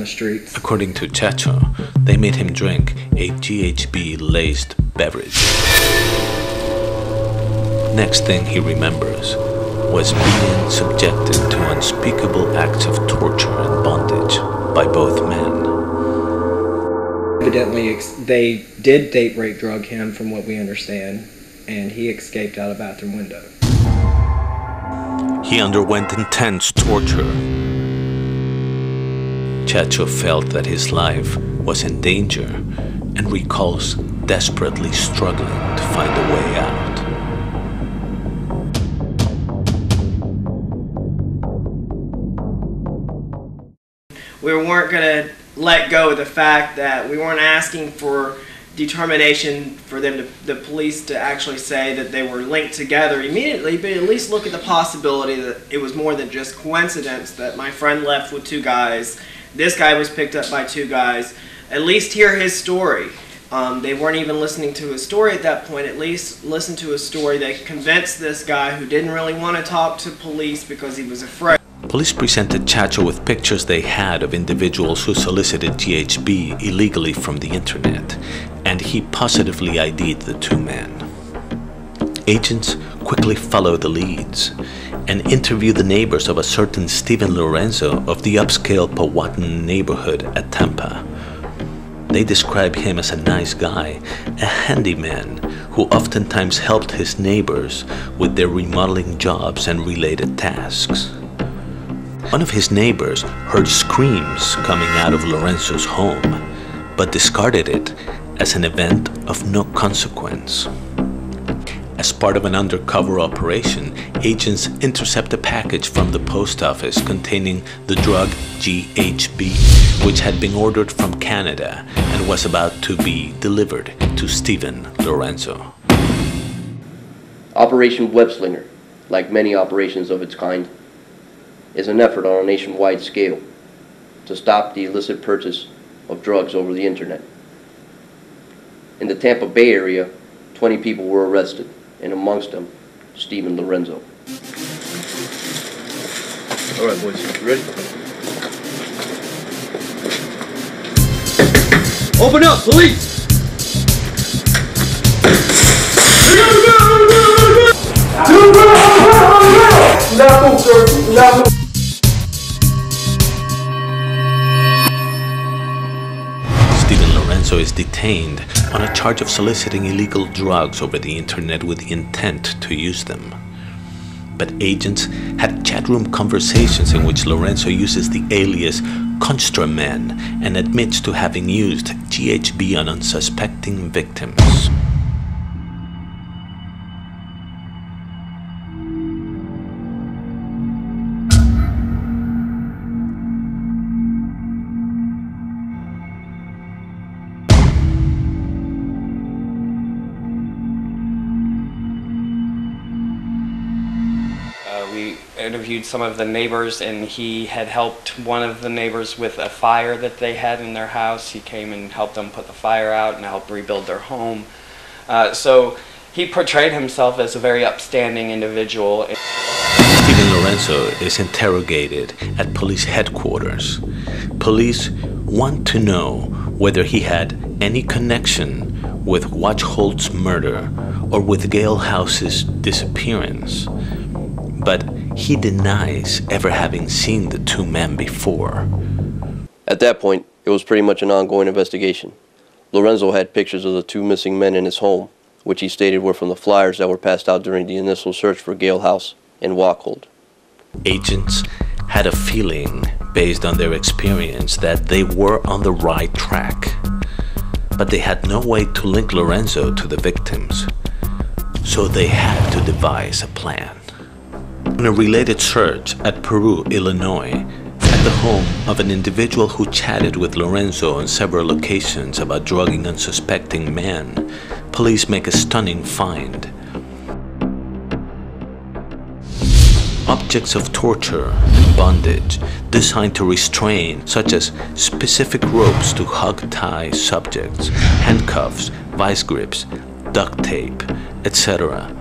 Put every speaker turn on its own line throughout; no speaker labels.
the streets.
According to Chacho, they made him drink a GHB-laced beverage. Next thing he remembers was being subjected to unspeakable acts of torture and bondage by both men.
Evidently, they did date rape drug him, from what we understand, and he escaped out a bathroom window.
He underwent intense torture. Chacho felt that his life was in danger and recalls desperately struggling to find a way out.
We weren't going to let go of the fact that we weren't asking for determination for them the police to actually say that they were linked together immediately, but at least look at the possibility that it was more than just coincidence that my friend left with 2 guys, this guy was picked up by 2 guys, at least hear his story. They weren't even listening to his story at that point. At least listen to his story. They convinced this guy who didn't really want to talk to police because he was afraid.
Police presented Chacho with pictures they had of individuals who solicited GHB illegally from the internet, and he positively ID'd the 2 men. Agents quickly followed the leads and interviewed the neighbors of a certain Steven Lorenzo of the upscale Powhatan neighborhood at Tampa. They described him as a nice guy, a handyman who oftentimes helped his neighbors with their remodeling jobs and related tasks. One of his neighbors heard screams coming out of Lorenzo's home, but discarded it as an event of no consequence. As part of an undercover operation, agents intercept a package from the post office containing the drug GHB, which had been ordered from Canada and was about to be delivered to Steven Lorenzo.
Operation Webslinger, like many operations of its kind, is an effort on a nationwide scale to stop the illicit purchase of drugs over the internet. In the Tampa Bay area, 20 people were arrested, and amongst them, Steven Lorenzo.
All right, boys, you ready? Open up, police!
Steven Lorenzo is detained on a charge of soliciting illegal drugs over the internet with the intent to use them. But agents had chatroom conversations in which Lorenzo uses the alias Construman and admits to having used GHB on unsuspecting victims.
We interviewed some of the neighbors, and he had helped one of the neighbors with a fire that they had in their house. He came and helped them put the fire out and helped rebuild their home. So he portrayed himself as a very upstanding individual.
Steven Lorenzo is interrogated at police headquarters. Police want to know whether he had any connection with Wacholtz's murder or with Galehouses' disappearance. But he denies ever having seen the 2 men before.
At that point, it was pretty much an ongoing investigation. Lorenzo had pictures of the 2 missing men in his home, which he stated were from the flyers that were passed out during the initial search for Galehouse and Wacholtz.
Agents had a feeling, based on their experience, that they were on the right track. But they had no way to link Lorenzo to the victims, so they had to devise a plan. In a related search at Peru, Illinois, at the home of an individual who chatted with Lorenzo on several occasions about drugging unsuspecting men, police make a stunning find. Objects of torture and bondage designed to restrain, such as specific ropes to hog-tie subjects, handcuffs, vice grips, duct tape, etc.,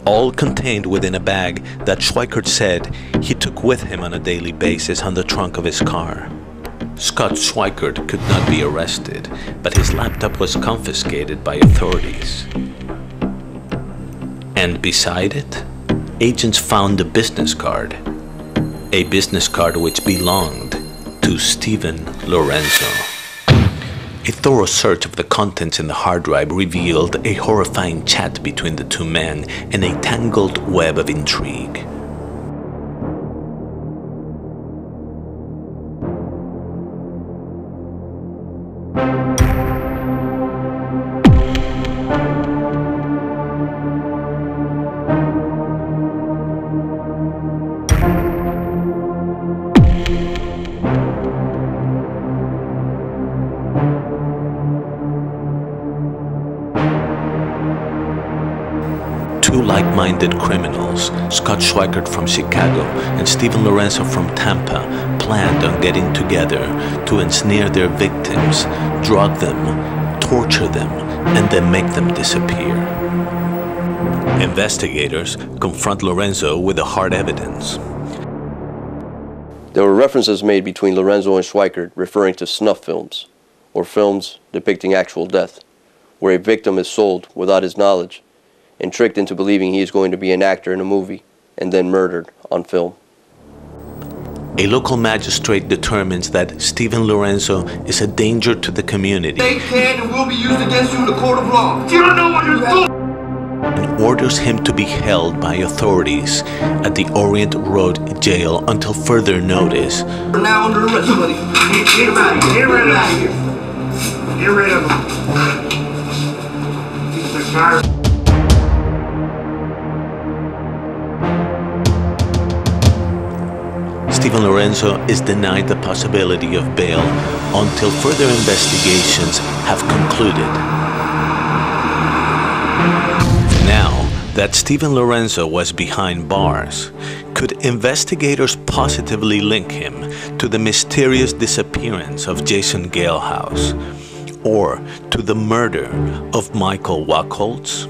all contained within a bag that Schweikert said he took with him on a daily basis on the trunk of his car. Scott Schweikert could not be arrested, but his laptop was confiscated by authorities. And beside it, agents found a business card which belonged to Stephen Lorenzo. A thorough search of the contents in the hard drive revealed a horrifying chat between the two men and a tangled web of intrigue. Two like-minded criminals, Scott Schweikert from Chicago and Stephen Lorenzo from Tampa, planned on getting together to ensnare their victims, drug them, torture them, and then make them disappear. Investigators confront Lorenzo with the hard evidence.
There were references made between Lorenzo and Schweikert referring to snuff films, or films depicting actual death, where a victim is sold without his knowledge and tricked into believing he is going to be an actor in a movie and then murdered on film.
A local magistrate determines that Stephen Lorenzo is a danger to the community.
They can and will be used against you in the court of law. You don't know what you're doing!
And orders him to be held by authorities at the Orient Road jail until further notice.
We're now under arrest, buddy. Get him out of here. Get rid of him. Get rid of him. He's the guy.
Stephen Lorenzo is denied the possibility of bail until further investigations have concluded. Now that Stephen Lorenzo was behind bars, could investigators positively link him to the mysterious disappearance of Jason Galehouse or to the murder of Michael Wacholtz?